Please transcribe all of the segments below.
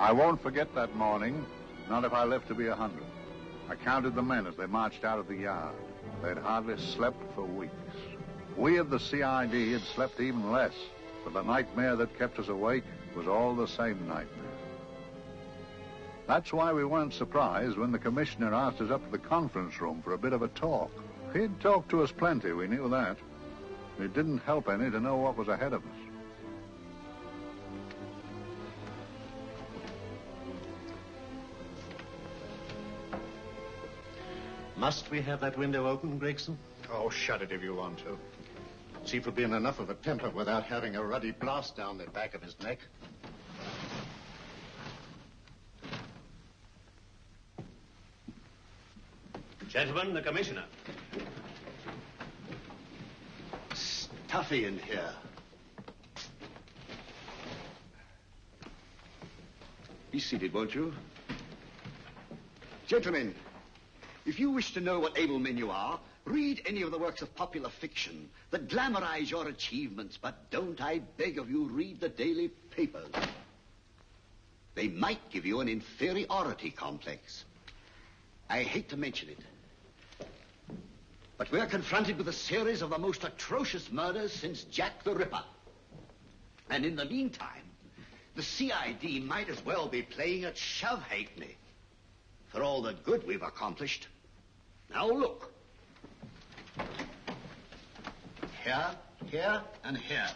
I won't forget that morning, not if I live to be 100. I counted the men as they marched out of the yard. They'd hardly slept for weeks. We of the CID had slept even less, but the nightmare that kept us awake was all the same nightmare. That's why we weren't surprised when the commissioner asked us up to the conference room for a bit of a talk. He'd talked to us plenty, we knew that. It didn't help any to know what was ahead of us. Must we have that window open, Gregson? Oh, shut it if you want to. Chief will be in enough of a temper without having a ruddy blast down the back of his neck. Gentlemen, the commissioner. Stuffy in here. Be seated, won't you? Gentlemen, if you wish to know what able men you are, read any of the works of popular fiction that glamorize your achievements, but don't, I beg of you, read the daily papers. They might give you an inferiority complex. I hate to mention it, but we're confronted with a series of the most atrocious murders since Jack the Ripper. And in the meantime, the CID might as well be playing at shove-halfpenny for all the good we've accomplished. Now look. Here, here, and here.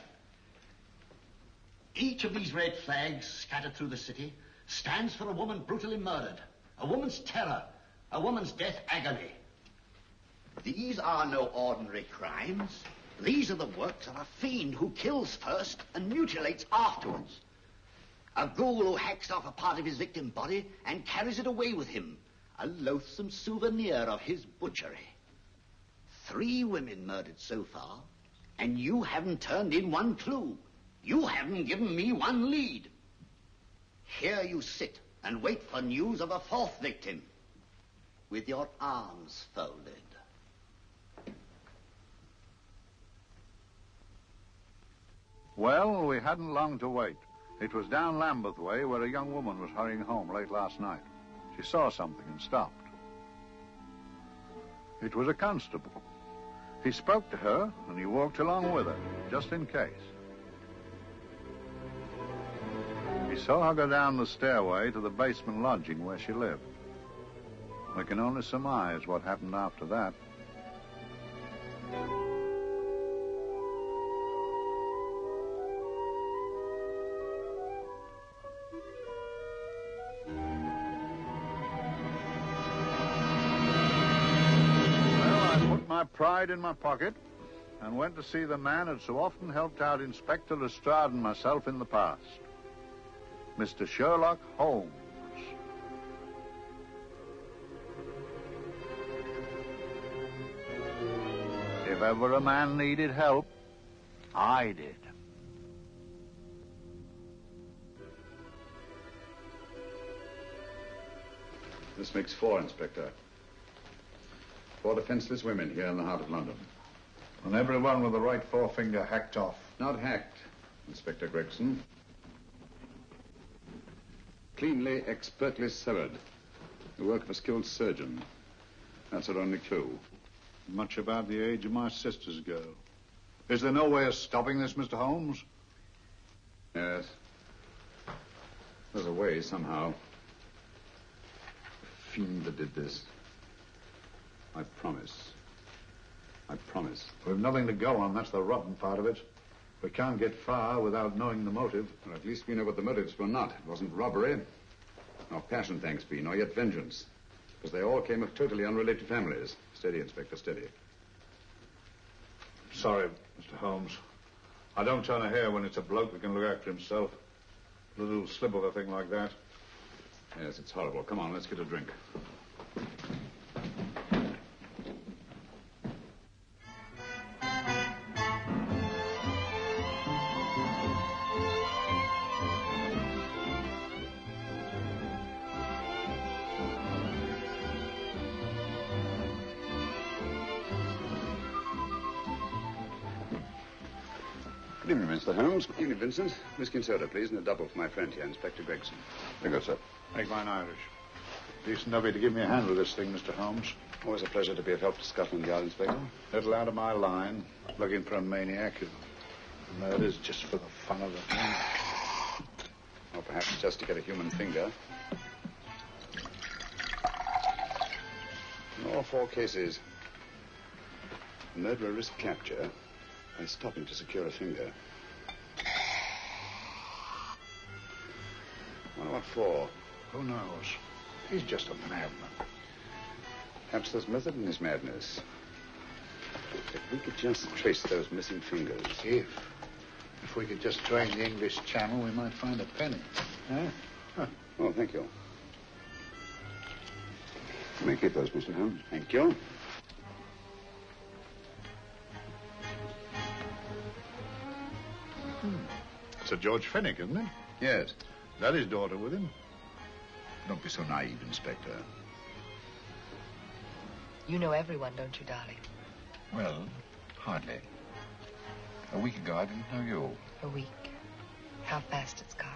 Each of these red flags scattered through the city stands for a woman brutally murdered, a woman's terror, a woman's death agony. These are no ordinary crimes. These are the works of a fiend who kills first and mutilates afterwards. A ghoul who hacks off a part of his victim's body and carries it away with him, a loathsome souvenir of his butchery. 3 women murdered so far, and you haven't turned in one clue. You haven't given me one lead. Here you sit and wait for news of a 4th victim, with your arms folded. Well, we hadn't long to wait. It was down Lambeth Way where a young woman was hurrying home late last night. She saw something and stopped. It was a constable. He spoke to her and he walked along with her, just in case. He saw her go down the stairway to the basement lodging where she lived. We can only surmise what happened after that. Pride in my pocket and went to see the man who'd so often helped out Inspector Lestrade and myself in the past, Mr. Sherlock Holmes. If ever a man needed help, I did. This makes 4, Inspector. 4 defenseless women here in the heart of London. And everyone with the right forefinger hacked off. Not hacked, Inspector Gregson. Cleanly, expertly severed. The work of a skilled surgeon. That's our only clue. Much about the age of my sister's girl. Is there no way of stopping this, Mr. Holmes? Yes. There's a way, somehow. The fiend that did this. I promise. I promise. We've nothing to go on. That's the rotten part of it. We can't get far without knowing the motive. Well, at least we know what the motives were not. It wasn't robbery, nor passion, thanks be, nor yet vengeance. Because they all came of totally unrelated families. Steady, Inspector, steady. Sorry, Mr. Holmes. I don't turn a hair when it's a bloke that can look after himself. A little slip of a thing like that. Yes, it's horrible. Come on, let's get a drink. Good evening, Mr. Holmes. Good evening, Vincent. Whiskey and soda, please, and a double for my friend here, Inspector Gregson. Very good, sir. Make mine Irish. Decent of you to give me a hand with this thing, Mr. Holmes. Always a pleasure to be of help to Scotland Yard, Inspector. Little out of my line. Looking for a maniac who murders just for the fun of the thing. Or perhaps just to get a human finger. In all 4 cases, the murderer risked capture by stopping to secure a finger. Wonder what for? Who knows? He's just a madman. Perhaps there's method in his madness. If we could just trace those missing fingers. If we could just drain the English Channel, we might find a penny. Huh? Oh, thank you. You may keep those, Mr. Holmes. Thank you. It's a George Fenwick, isn't it? Yes. Is that his daughter with him? Don't be so naive, Inspector. You know everyone, don't you, darling? Well, hardly. A week ago, I didn't know you. A week. How fast it's gone.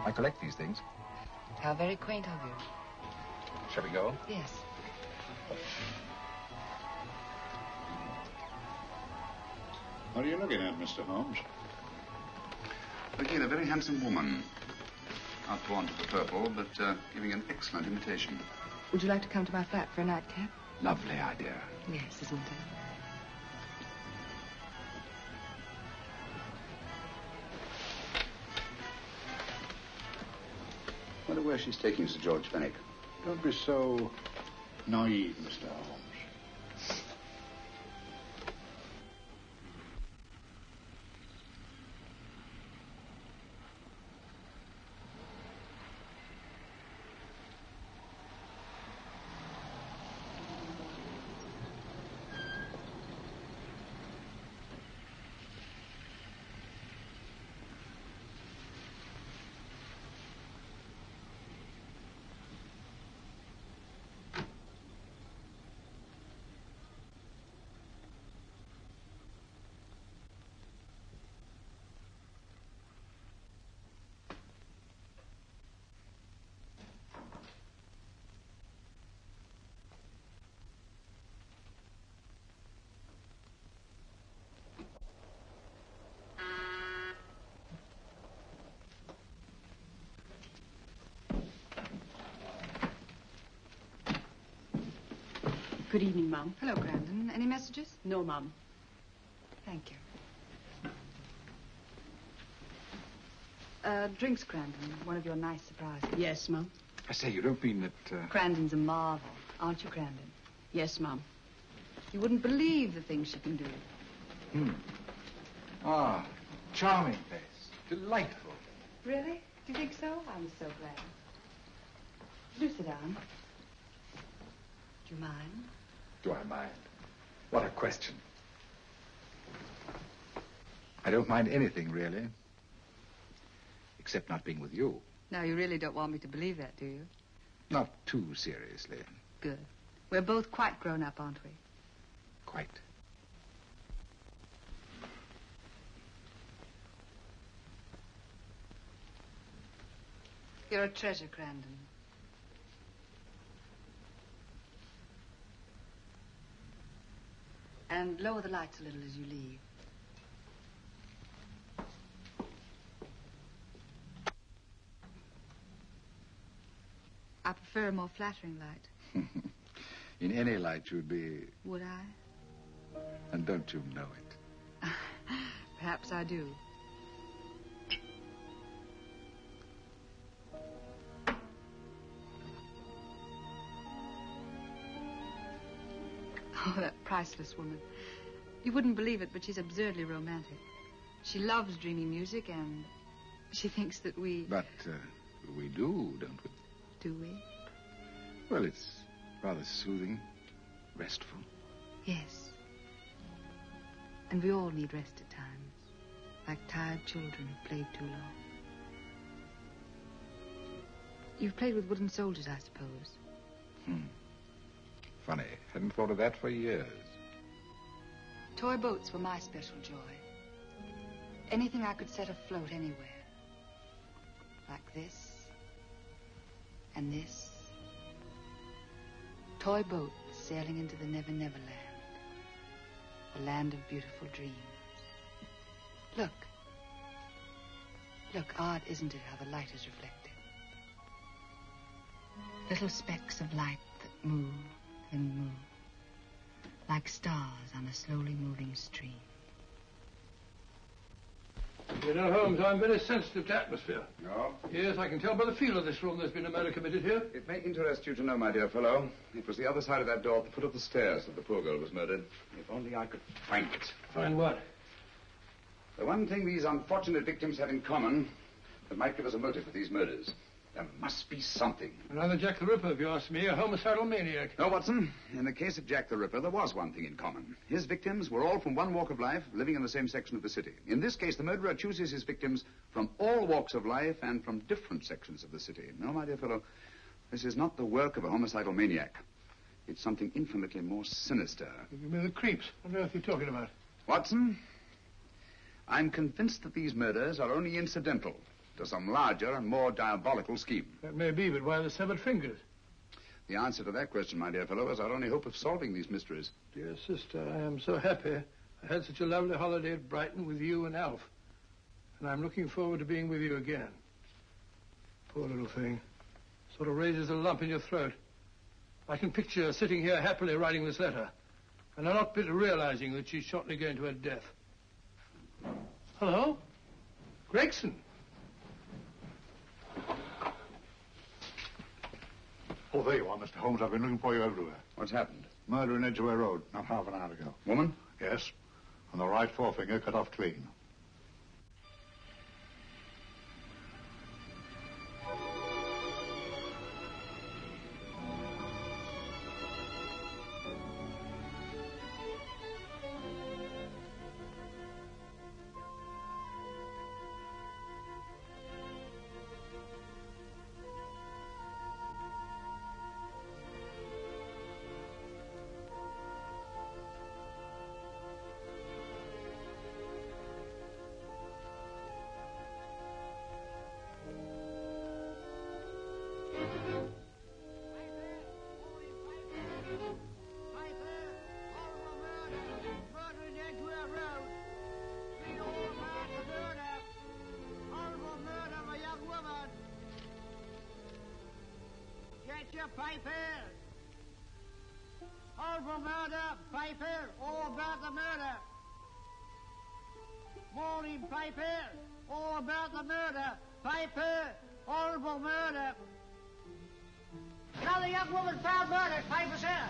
I collect these things. How very quaint of you. Shall we go? Yes. What are you looking at, Mr. Holmes? Looking at a very handsome woman. Not drawn to the purple, but giving an excellent imitation. Would you like to come to my flat for a nightcap? Lovely idea. Yes, isn't it? Wonder where she's taking Sir George Fenwick. Don't be so naive, Mr. Holmes. Good evening, Mum. Hello, Grandon. Any messages? No, Mum. Thank you. Drinks, Grandon. One of your nice surprises. Yes, Mum. I say, you don't mean that... Grandon's a marvel, aren't you, Grandon? Yes, Mum. You wouldn't believe the things she can do. Ah, charming place. Delightful. Really? Do you think so? I'm so glad. Do sit down. Do you mind? Do I mind? What a question. I don't mind anything, really. Except not being with you. Now, you really don't want me to believe that, do you? Not too seriously. Good. We're both quite grown up, aren't we? Quite. You're a treasure, Grandon. And lower the lights a little as you leave. I prefer a more flattering light. In any light, you'd be... Would I? And don't you know it? Perhaps I do. Oh, that priceless woman. You wouldn't believe it, but she's absurdly romantic. She loves dreamy music, and she thinks that we... But we do, don't we? Do we? Well, it's rather soothing, restful. Yes. And we all need rest at times. like tired children who've played too long. You've played with wooden soldiers, I suppose. Funny. Hadn't thought of that for years. Toy boats were my special joy. Anything I could set afloat anywhere. Like this. And this. Toy boats sailing into the Never Never Land. The land of beautiful dreams. Look. Look, odd, isn't it, how the light is reflected? Little specks of light that move and move. Like stars on a slowly moving stream. You know, Holmes, I'm very sensitive to atmosphere. No? Yes, I can tell by the feel of this room there's been a murder committed here. It may interest you to know, my dear fellow, it was the other side of that door at the foot of the stairs that the poor girl was murdered. If only I could find it. Find what? The one thing these unfortunate victims have in common that might give us a motive for these murders. There must be something. Another Jack the Ripper, if you ask me, a homicidal maniac. No, Watson. In the case of Jack the Ripper, there was one thing in common. His victims were all from one walk of life, living in the same section of the city. In this case, the murderer chooses his victims from all walks of life and from different sections of the city. No, my dear fellow, this is not the work of a homicidal maniac. It's something infinitely more sinister. You mean the creeps? What on earth are you talking about? Watson, I'm convinced that these murders are only incidental to some larger and more diabolical scheme. That may be, but why the severed fingers? The answer to that question, my dear fellow, is our only hope of solving these mysteries. Dear sister, I am so happy. I had such a lovely holiday at Brighton with you and Alf. And I'm looking forward to being with you again. Poor little thing. Sort of raises a lump in your throat. I can picture her sitting here happily writing this letter. And I'm not bit realizing that she's shortly going to her death. Hello? Gregson. Oh, there you are, Mr. Holmes. I've been looking for you everywhere. What's happened? Murder in Edgware Road, not half an hour ago. Woman? Yes. And the right forefinger cut off clean. Get your papers. Horrible murder, paper, all about the murder. Morning paper, all about the murder. Paper, horrible murder. Another young woman found murdered, paper, sir.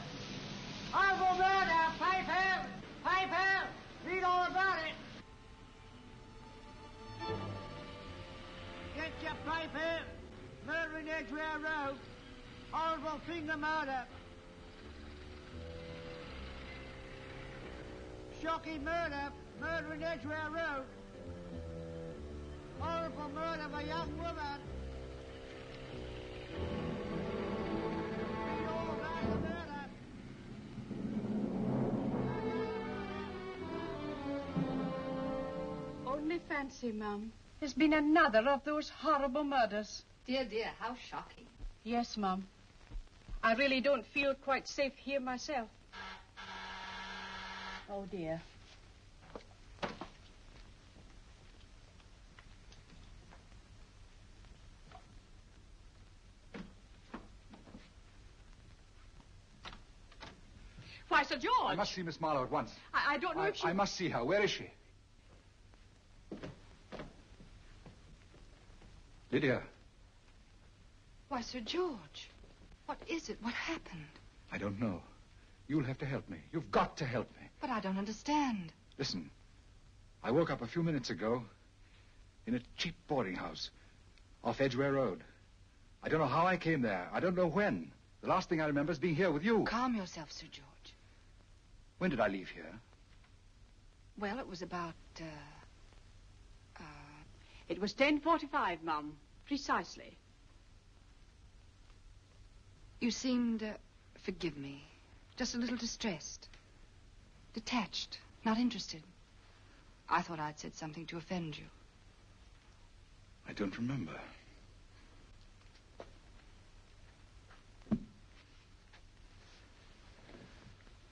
Horrible murder, paper, paper, read all about it. Get your paper, murder in Edgware Road. Horrible finger murder. Shocking murder. Murder in Edgware Road. Horrible murder of a young woman. Read all about the murder. Only fancy, Mum. There's been another of those horrible murders. Dear, dear, how shocking. Yes, Mum. I really don't feel quite safe here myself. Oh, dear. Why, Sir George! I must see Miss Marlowe at once. I don't know if she... I must see her. Where is she? Lydia. Why, Sir George, what is it? What happened? I don't know. You'll have to help me. You've got to help me. But I don't understand. Listen. I woke up a few minutes ago in a cheap boarding house off Edgware Road. I don't know how I came there. I don't know when. The last thing I remember is being here with you. Calm yourself, Sir George. When did I leave here? Well, it was about It was 10:45, Mum. Precisely. You seemed, forgive me, just a little distressed. Detached, not interested. I thought I'd said something to offend you. I don't remember.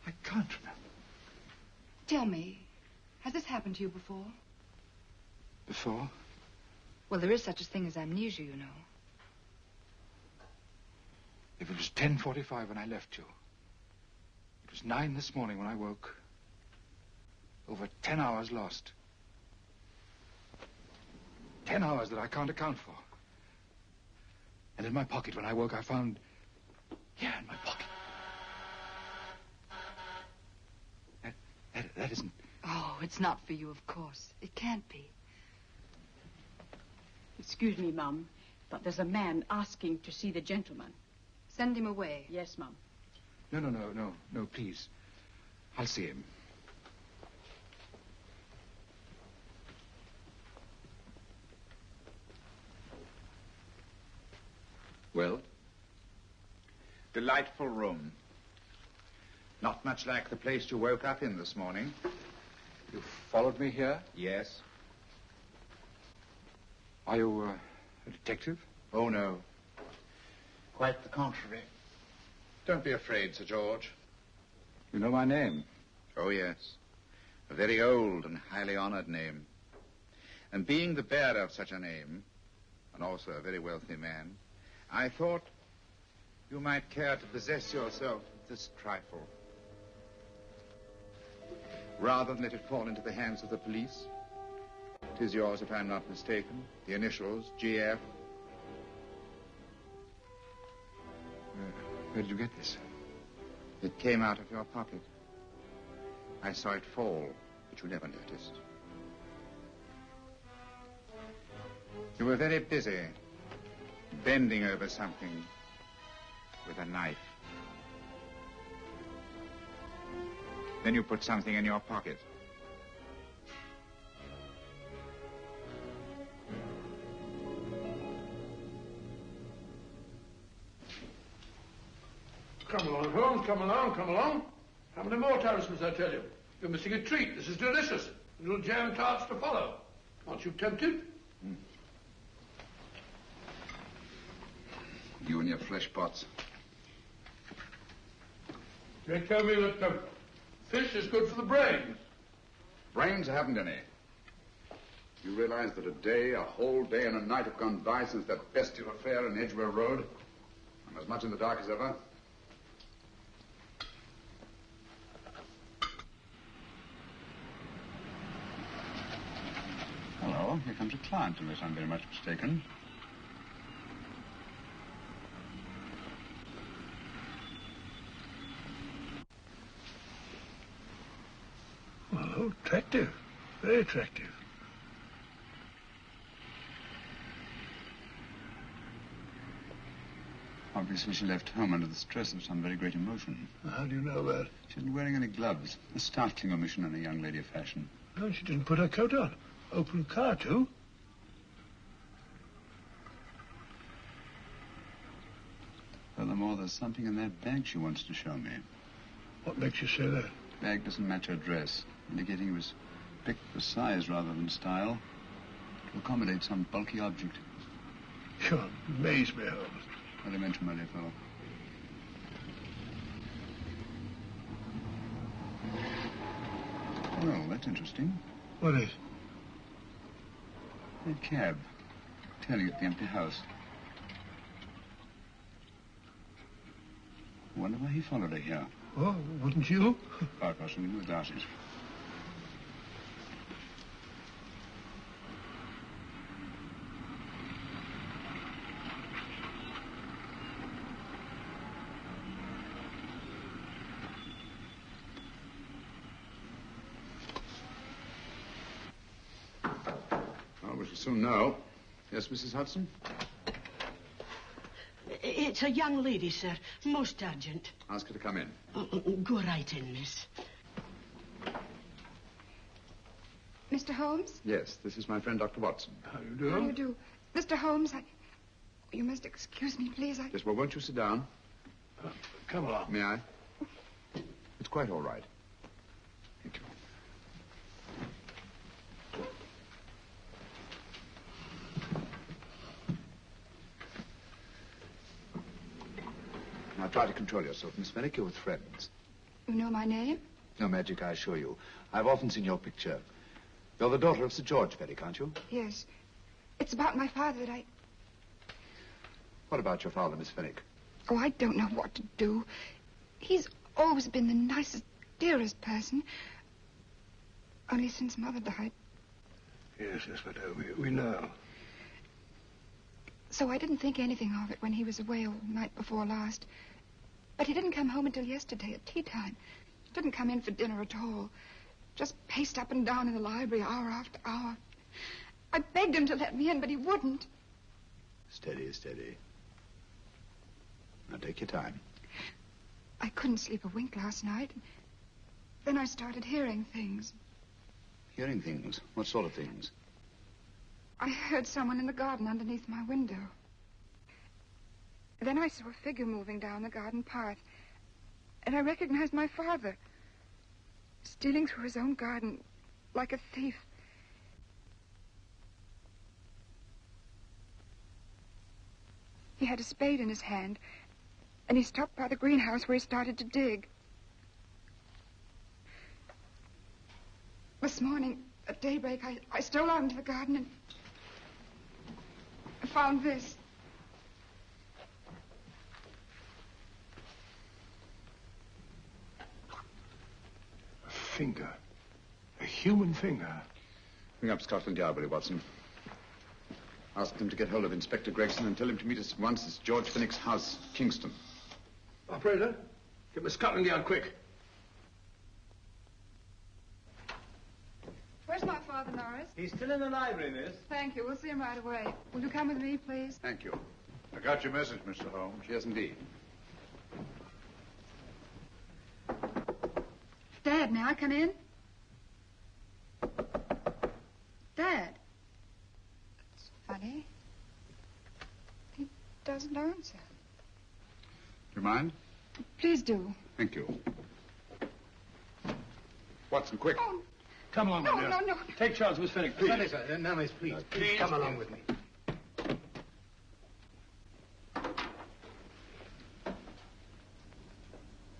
I can't remember. Tell me, has this happened to you before? Before? Well, there is such a thing as amnesia, you know. If it was 10:45 when I left you, it was 9 this morning when I woke. Over 10 hours lost. 10 hours that I can't account for. And in my pocket when I woke, I found... Here in my pocket. That isn't... Oh, it's not for you, of course. It can't be. Excuse me, Mum, but there's a man asking to see the gentleman. Send him away. Yes, Mum. No, please. I'll see him. Well? Delightful room. Not much like the place you woke up in this morning. You followed me here? Yes. Are you a detective? Oh, no. Quite the contrary. Don't be afraid, Sir George. You know my name? Oh, yes. A very old and highly honored name. And being the bearer of such a name, and also a very wealthy man, I thought you might care to possess yourself of this trifle. Rather than let it fall into the hands of the police. It is yours, if I'm not mistaken. The initials, GF. Where did you get this? It came out of your pocket. I saw it fall, but you never noticed. You were very busy, bending over something with a knife. Then you put something in your pocket. Come along, Holmes, come along, come along. How many more talismans, I tell you? You're missing a treat. This is delicious. Little jam tarts to follow. Aren't you tempted? You and your flesh pots. They tell me that fish is good for the brains. Brains haven't any. You realize that a whole day and a night have gone by since that bestial affair in Edgware Road? I'm as much in the dark as ever. Hello, here comes a client, unless I'm very much mistaken. Well, attractive. Very attractive. Obviously, she left home under the stress of some very great emotion. How do you know that? She wasn't wearing any gloves. A startling omission in a young lady of fashion. No, she didn't put her coat on. Open car, too. Furthermore, there's something in that bag she wants to show me. What makes you say that? The bag doesn't match her dress, indicating it was picked for size rather than style, to accommodate some bulky object. You amaze me, Holmes. Not to mention, my dear fellow. Well, that's interesting. What is? That cab, tailing at the empty house. I wonder why he followed her here. Oh, wouldn't you? Quite possibly with glasses. Well, we shall soon know. Yes, Mrs. Hudson? It's a young lady, sir. Most urgent. Ask her to come in. Go right in, miss. Mr. Holmes? Yes, this is my friend, Dr. Watson. How do you do? How do you do? Mr. Holmes, you must excuse me, please. Yes, well, won't you sit down? Come along. May I? It's quite all right. Thank you. Now, try to control yourself, Miss Fenwick. You're with friends. You know my name? No magic, I assure you. I've often seen your picture. You're the daughter of Sir George Fenwick, aren't you? Yes. It's about my father that What about your father, Miss Fenwick? Oh, I don't know what to do. He's always been the nicest, dearest person. Only since Mother died. Yes, but we know. So I didn't think anything of it when he was away all night before last. But he didn't come home until yesterday at tea time. He didn't come in for dinner at all. Just paced up and down in the library hour after hour. I begged him to let me in, but he wouldn't. Steady, steady. Now take your time. I couldn't sleep a wink last night. Then I started hearing things. Hearing things? What sort of things? I heard someone in the garden underneath my window. Then I saw a figure moving down the garden path. And I recognized my father. Stealing through his own garden like a thief. He had a spade in his hand. And he stopped by the greenhouse where he started to dig. This morning, at daybreak, I stole out into the garden and found this. A finger. A human finger. Ring up Scotland Yard, will you, Watson? Ask them to get hold of Inspector Gregson and tell him to meet us at once at George Fenwick's house, Kingston. Operator, get me Scotland Yard quick. Where's my father, Norris? He's still in the library, miss. Thank you. We'll see him right away. Will you come with me, please? Thank you. I got your message, Mr. Holmes. Yes, indeed. Dad, may I come in? Dad. It's funny. He doesn't answer. Do you mind? Please do. Thank you. Watson, quick. Oh, Come along, no, my dear. no, no. Take charge, Miss Fenwick, please. No, miss, please. Please come along with me.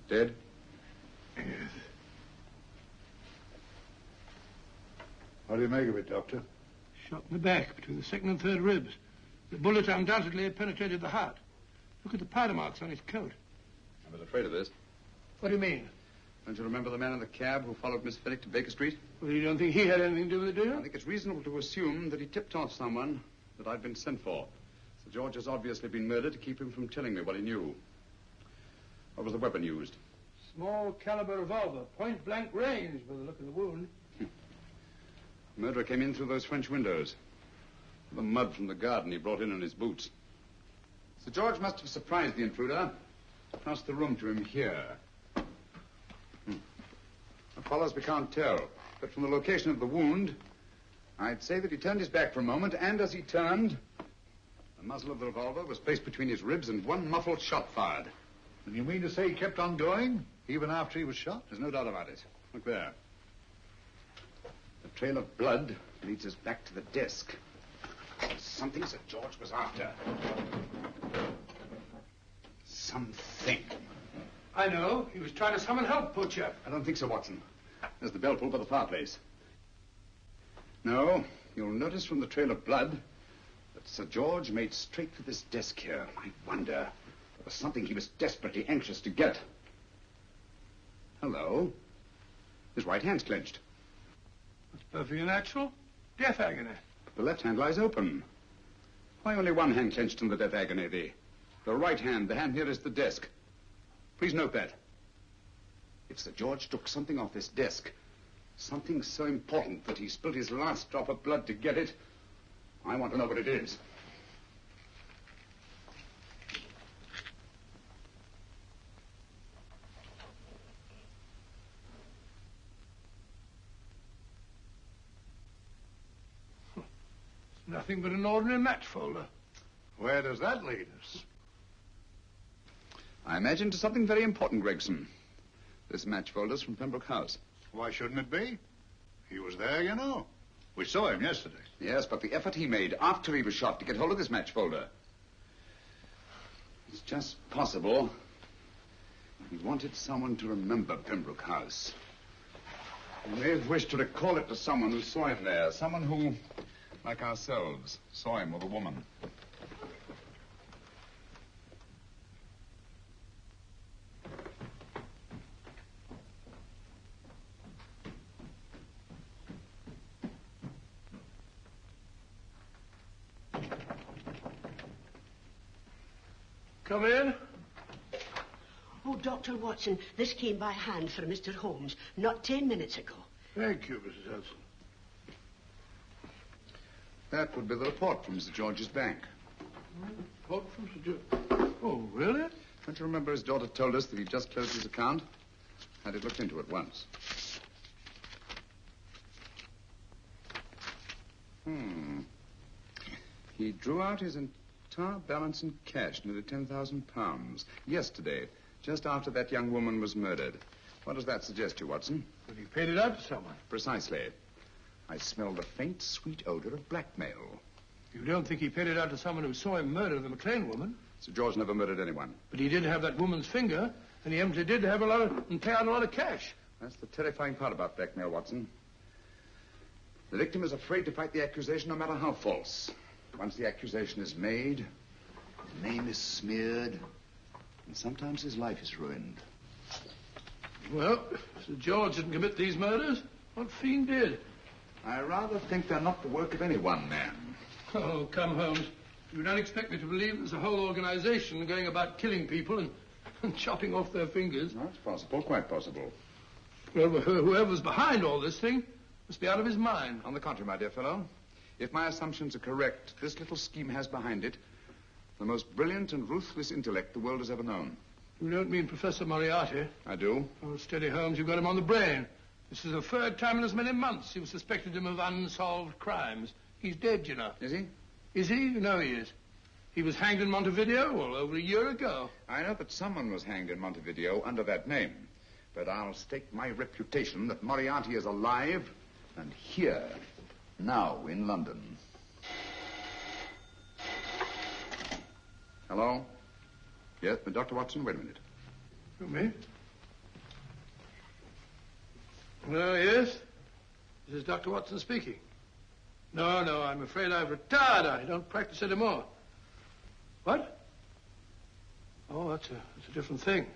Dead? Yes. What do you make of it, Doctor? Shot in the back, between the second and third ribs. The bullet undoubtedly had penetrated the heart. Look at the powder marks on his coat. I was afraid of this. What do you mean? Don't you remember the man in the cab who followed Miss Fenwick to Baker Street? Well, you don't think he had anything to do with it, do I you? think it's reasonable to assume that he tipped off someone that I'd been sent for. Sir George has obviously been murdered to keep him from telling me what he knew. What was the weapon used? Small caliber revolver, point blank range by the look of the wound. The murderer came in through those French windows. The mud from the garden he brought in on his boots. Sir George must have surprised the intruder. Passed the room to him here. What follows we can't tell. But from the location of the wound, I'd say that he turned his back for a moment, and as he turned, the muzzle of the revolver was placed between his ribs and one muffled shot fired. And you mean to say he kept on going, even after he was shot? There's no doubt about it. Look there. The trail of blood leads us back to the desk. Something Sir George was after. Something. I know. He was trying to summon help, poor chap. I don't think so, Watson. There's the bell pull by the fireplace. No, you'll notice from the trail of blood that Sir George made straight for this desk here. I wonder. There was something he was desperately anxious to get. Hello. His right hand's clenched. That's perfectly natural. Death agony. But the left hand lies open. Why only one hand clenched in the death agony? The right hand, the hand nearest the desk. Please note that. If Sir George took something off this desk, something so important that he spilled his last drop of blood to get it, I want to know what it is. nothing but an ordinary match folder. Where does that lead us? I imagine to something very important, Gregson. This match folder's from Pembroke House. Why shouldn't it be? He was there, you know. We saw him yesterday. Yes, but the effort he made after he was shot to get hold of this match folder. It's just possible he wanted someone to remember Pembroke House. He may have wished to recall it to someone who saw him there. Someone who, like ourselves, saw him with a woman. Come in. Oh, Dr. Watson, this came by hand for Mr. Holmes not 10 minutes ago. Thank you, Mrs. Hudson. That would be the report from Mr. George's bank. Report from Sir George. Oh, really? Don't you remember his daughter told us that he'd just closed his account? Had it looked into at once. He drew out his entire balance in cash, nearly £10,000, yesterday, just after that young woman was murdered. What does that suggest to you, Watson? That he paid it out to someone. Precisely. I smell the faint, sweet odor of blackmail. You don't think he paid it out to someone who saw him murder the McLean woman? Sir George never murdered anyone. But he did have that woman's finger, and he empty did have and pay out a lot of cash. That's the terrifying part about blackmail, Watson. The victim is afraid to fight the accusation, no matter how false. Once the accusation is made, his name is smeared, and sometimes his life is ruined. Well, Sir George didn't commit these murders. What fiend did? I rather think they're not the work of any one man. Oh, come, Holmes. You don't expect me to believe there's a whole organization going about killing people and chopping off their fingers. No, it's possible, quite possible. Well, whoever's behind all this thing must be out of his mind. On the contrary, my dear fellow, if my assumptions are correct, this little scheme has behind it the most brilliant and ruthless intellect the world has ever known. You don't mean Professor Moriarty? I do. Oh, steady, Holmes. You've got him on the brain. This is the third time in as many months you've suspected him of unsolved crimes. He's dead, you know. Is he? Is he? You know he is. He was hanged in Montevideo, well, over a year ago. I know that someone was hanged in Montevideo under that name. But I'll stake my reputation that Moriarty is alive and here, now in London. Hello? Yes, but Dr. Watson, wait a minute. You me? Well, yes. This is Dr. Watson speaking. No, I'm afraid I've retired. I don't practice anymore. What? Oh, that's a different thing.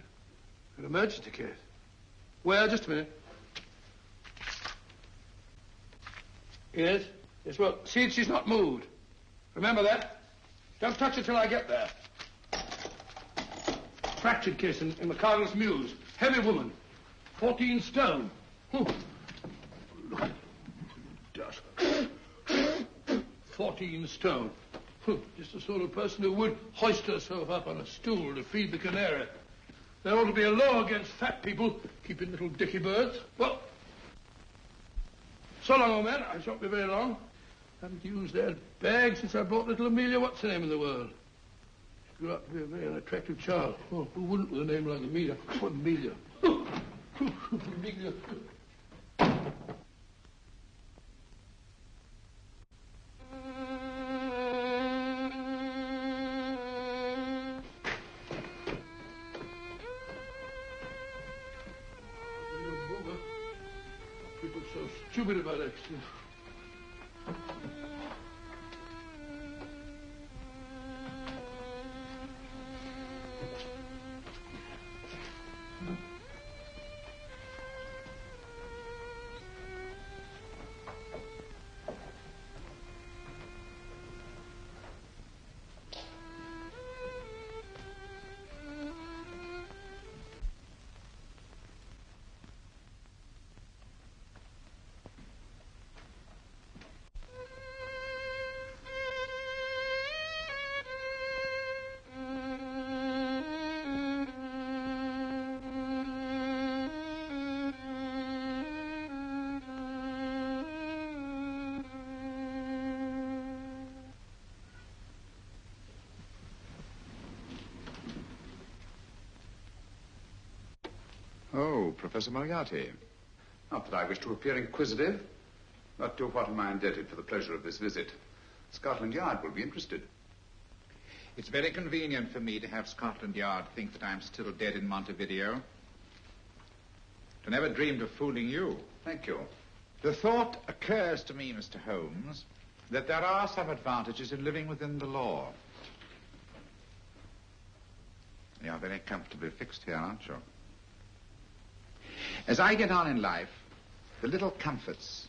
An emergency case. Well, just a minute. Yes? Yes, well, see, she's not moved. Remember that? Don't touch her till I get there. Fractured case in the Cardinal's Mews. Heavy woman. 14 stone. Look at dust. 14 stone. Just the sort of person who would hoist herself up on a stool to feed the canary. There ought to be a law against fat people keeping little dicky birds. Well, so long, old man. I shan't be very long. Haven't used that bag since I bought little Amelia. What's her name in the world? She grew up to be a very unattractive child. Oh, who wouldn't with a name like Amelia? Oh, Amelia. Amelia. People so stupid about accidents. Oh, Professor Moriarty. Not that I wish to appear inquisitive, but to what am I indebted for the pleasure of this visit? Scotland Yard will be interested. It's very convenient for me to have Scotland Yard think that I'm still dead in Montevideo. I never dreamed of fooling you. Thank you. The thought occurs to me, Mr. Holmes, that there are some advantages in living within the law. You're very comfortably fixed here, aren't you? As I get on in life, the little comforts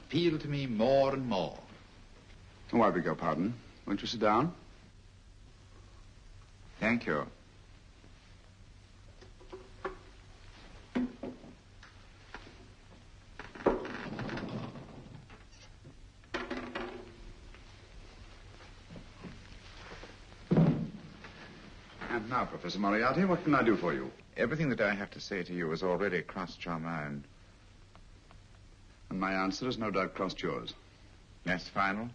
appeal to me more and more. Oh, I beg your pardon. Won't you sit down? Thank you. And now, Professor Moriarty, what can I do for you? Everything that I have to say to you has already crossed your mind. And my answer has no doubt crossed yours. Yes, final?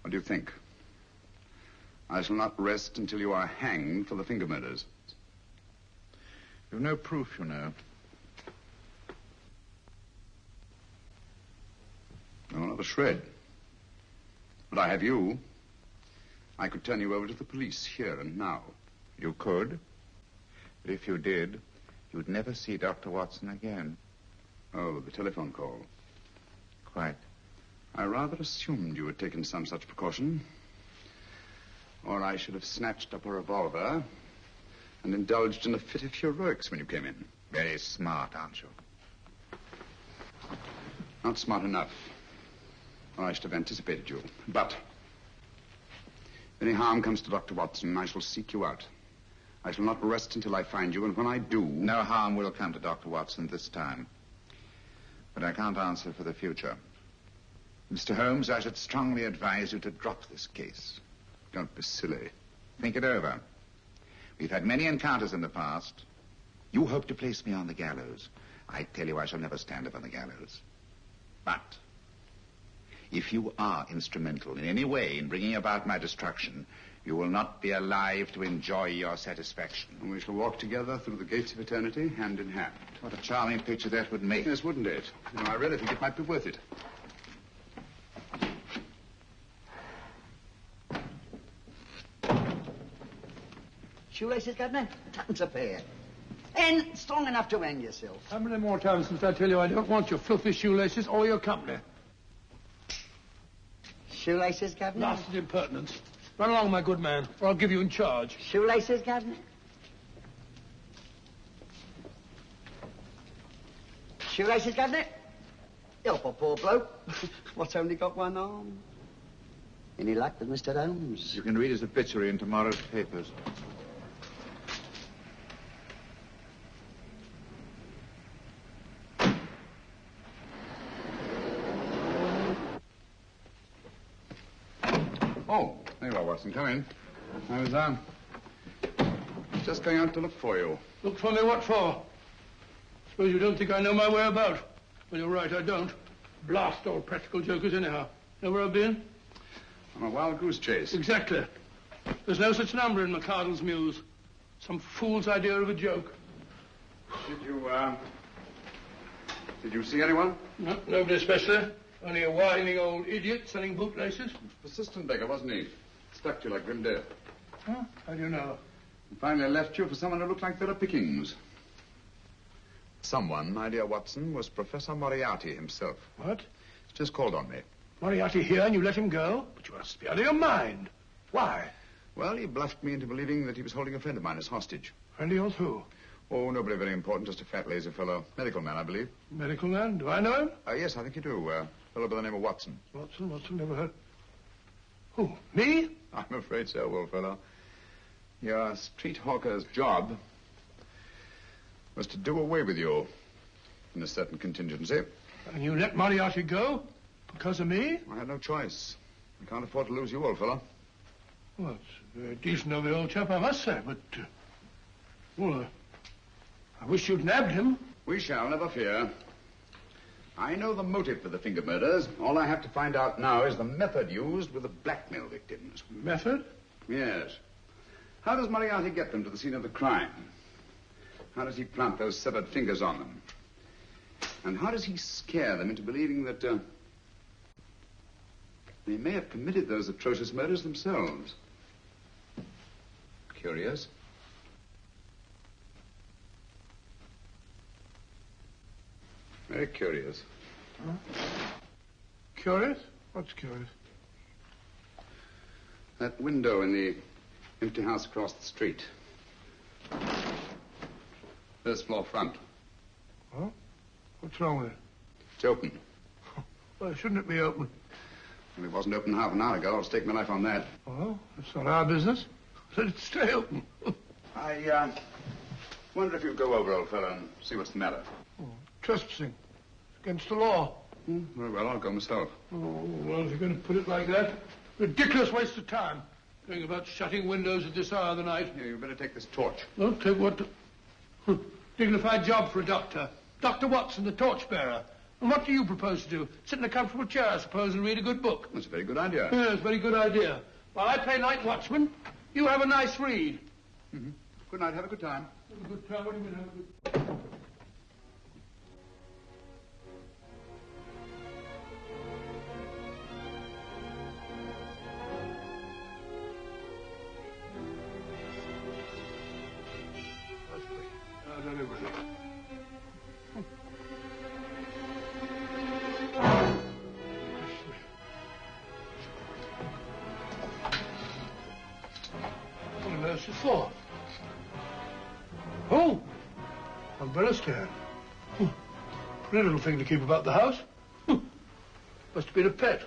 What do you think? I shall not rest until you are hanged for the finger murders. You've no proof, you know. No, not a shred. But I have you. I could turn you over to the police here and now. You could. But if you did, you'd never see Dr. Watson again. Oh, the telephone call. Quite. I rather assumed you had taken some such precaution. Or I should have snatched up a revolver and indulged in a fit of heroics when you came in. Very smart, aren't you? Not smart enough. Or I should have anticipated you. But if any harm comes to Dr. Watson, I shall seek you out. I shall not rest until I find you, and when I do... No harm will come to Dr. Watson this time. But I can't answer for the future. Mr. Holmes, I should strongly advise you to drop this case. Don't be silly. Think it over. We've had many encounters in the past. You hope to place me on the gallows. I tell you I shall never stand up on the gallows. But if you are instrumental in any way in bringing about my destruction, you will not be alive to enjoy your satisfaction. And we shall walk together through the gates of eternity, hand in hand. What a charming picture that would make. Yes, wouldn't it? You know, I really think it might be worth it. Shoelaces, Governor? Tuppence a pair. And strong enough to hang yourself. How many more times must I tell you I don't want your filthy shoelaces or your company? Shoelaces, Governor? Blasted impertinence. Run along, my good man, or I'll give you in charge. Shoelaces, Governor? Shoelaces, Governor? Help a poor bloke. What's only got one arm? Any luck with Mr. Holmes? You can read his obituary in tomorrow's papers. Oh, there you are, Watson. Come in. I was, just going out to look for you. Look for me what for? Suppose you don't think I know my way about. Well, you're right, I don't. Blast all practical jokers anyhow. Know where I've been? On a wild goose chase. Exactly. There's no such number in McCardle's Muse. Some fool's idea of a joke. Did you see anyone? No, nobody especially. Only a whining old idiot selling bootlaces. Persistent beggar, wasn't he? Stuck to you like grim death. Huh? How do you know? And finally left you for someone who looked like Vera Pickings. Someone, my dear Watson, was Professor Moriarty himself. What? He's just called on me. Moriarty here and you let him go? But you must be out of your mind. Why? Well, he bluffed me into believing that he was holding a friend of mine as hostage. Friend of yours who? Oh, nobody very important, just a fat, lazy fellow. Medical man, I believe. Medical man? Do I know him? Yes, I think you do. Fellow by the name of Watson. Watson, never heard. Who, me? I'm afraid so, old fellow. Your street hawker's job was to do away with you in a certain contingency. And you let Moriarty go? Because of me? I had no choice. I can't afford to lose you, old fellow. Well, it's very decent of the old chap, I must say, but... I wish you'd nabbed him. We shall, never fear. I know the motive for the finger murders. All I have to find out now is the method used with the blackmail victims. Method? Yes. How does Moriarty get them to the scene of the crime? How does he plant those severed fingers on them? And how does he scare them into believing that they may have committed those atrocious murders themselves? Curious. Very curious. Huh? Curious? What's curious? That window in the empty house across the street. First floor front. Huh? What's wrong with it? It's open. Why shouldn't it be open? Well, it wasn't open half an hour ago. I'll stake my life on that. Well, it's not our business. Let it stay open. I wonder if you'd go over, old fellow, and see what's the matter. Oh, trespassing. Against the law. Very well, I'll go myself. Oh, well, if you're going to put it like that, ridiculous waste of time. Going about shutting windows at this hour of the night. Yeah, you better take this torch. Well, take what? Dignified job for a doctor. Dr. Watson, the torchbearer. And what do you propose to do? Sit in a comfortable chair, I suppose, and read a good book? That's a very good idea. Yes, a very good idea. While I play night watchman, you have a nice read. Mm-hmm. Good night. Have a good time. Have a good time? What do you mean, have a good... For? Oh, umbrella stand. Pretty little thing to keep about the house. Must have been a pet.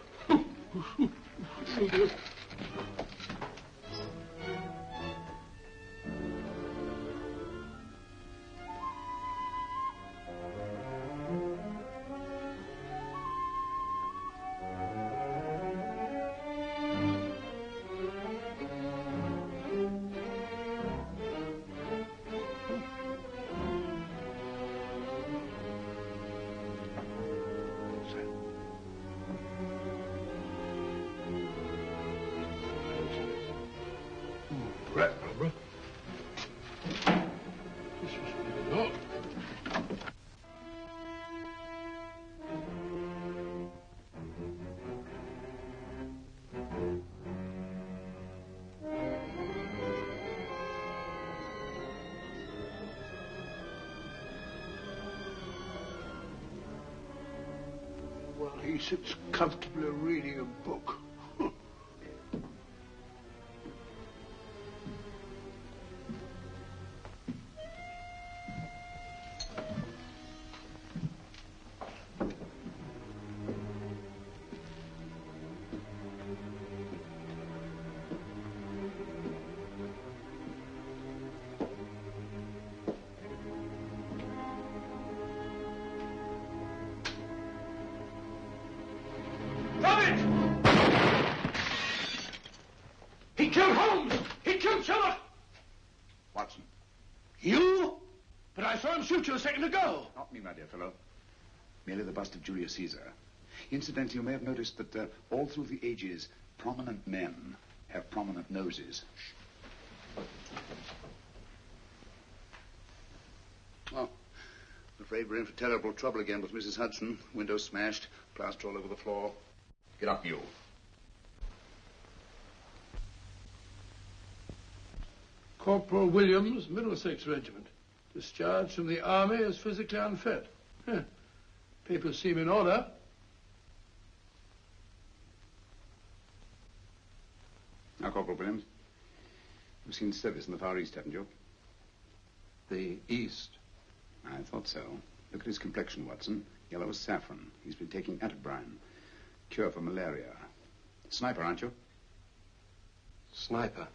He sits comfortably reading a book. He killed Holmes! He killed Sherlock! Watson. You? But I saw him shoot you a second ago. Not me, my dear fellow. Merely the bust of Julius Caesar. Incidentally, you may have noticed that all through the ages, prominent men have prominent noses. Oh, I'm afraid we're in for terrible trouble again with Mrs. Hudson. Window smashed, plaster all over the floor. Get up, you. Corporal Williams, Middlesex Regiment. Discharged from the army as physically unfit. Papers seem in order. Now, Corporal Williams, you've seen service in the Far East, haven't you? The East? I thought so. Look at his complexion, Watson. Yellow as saffron. He's been taking atabrine. Cure for malaria. Sniper, aren't you? Sniper?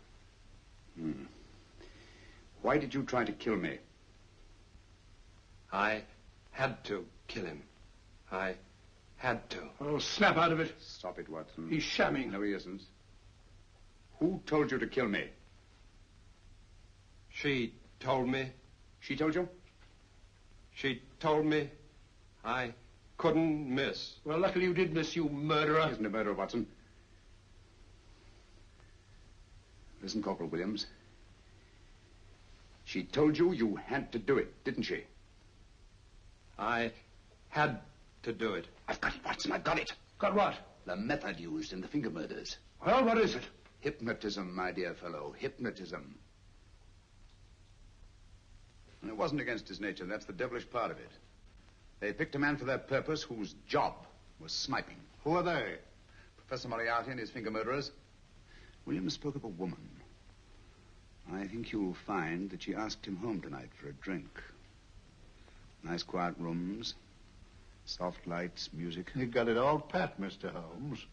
Why did you try to kill me? I had to kill him. I had to. Oh, snap out of it. Stop it, Watson. He's shamming. No, he isn't. Who told you to kill me? She told me. She told you? She told me I couldn't miss. Well, luckily you did miss, you murderer. He isn't a murderer, Watson. Listen, Corporal Williams. She told you you had to do it, didn't she? I had to do it. I've got it, Watson. I've got it. Got what? The method used in the finger murders. Well, what is it? Hypnotism, my dear fellow. Hypnotism. And it wasn't against his nature. That's the devilish part of it. They picked a man for their purpose whose job was sniping. Who are they? Professor Moriarty and his finger murderers. Williams spoke of a woman. I think you'll find that she asked him home tonight for a drink. Nice quiet rooms, soft lights, music. You got it all pat, Mr. Holmes.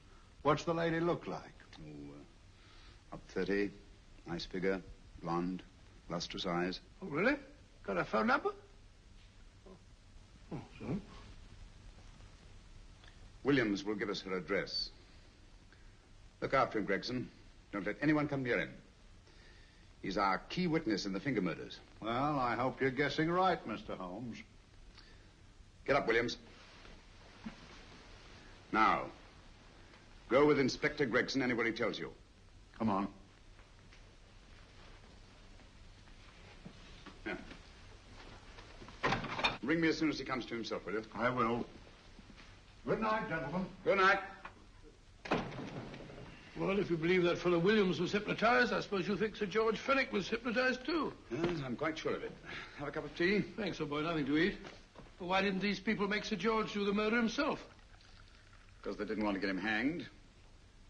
What's the lady look like? Oh, up 30, nice figure, blonde, lustrous eyes. Oh, really? Got a phone number? Oh, so? Williams will give us her address. Look after him, Gregson. Don't let anyone come near him. He's our key witness in the finger murders. Well, I hope you're guessing right, Mr. Holmes. Get up, Williams. Now, go with Inspector Gregson anywhere he tells you. Come on. Yeah. Ring me as soon as he comes to himself, will you? I will. Good night, gentlemen. Good night. Well, if you believe that fellow Williams was hypnotized, I suppose you think Sir George Fenwick was hypnotized, too. Yes, I'm quite sure of it. Have a cup of tea? Thanks, old boy. Nothing to eat. But why didn't these people make Sir George do the murder himself? Because they didn't want to get him hanged.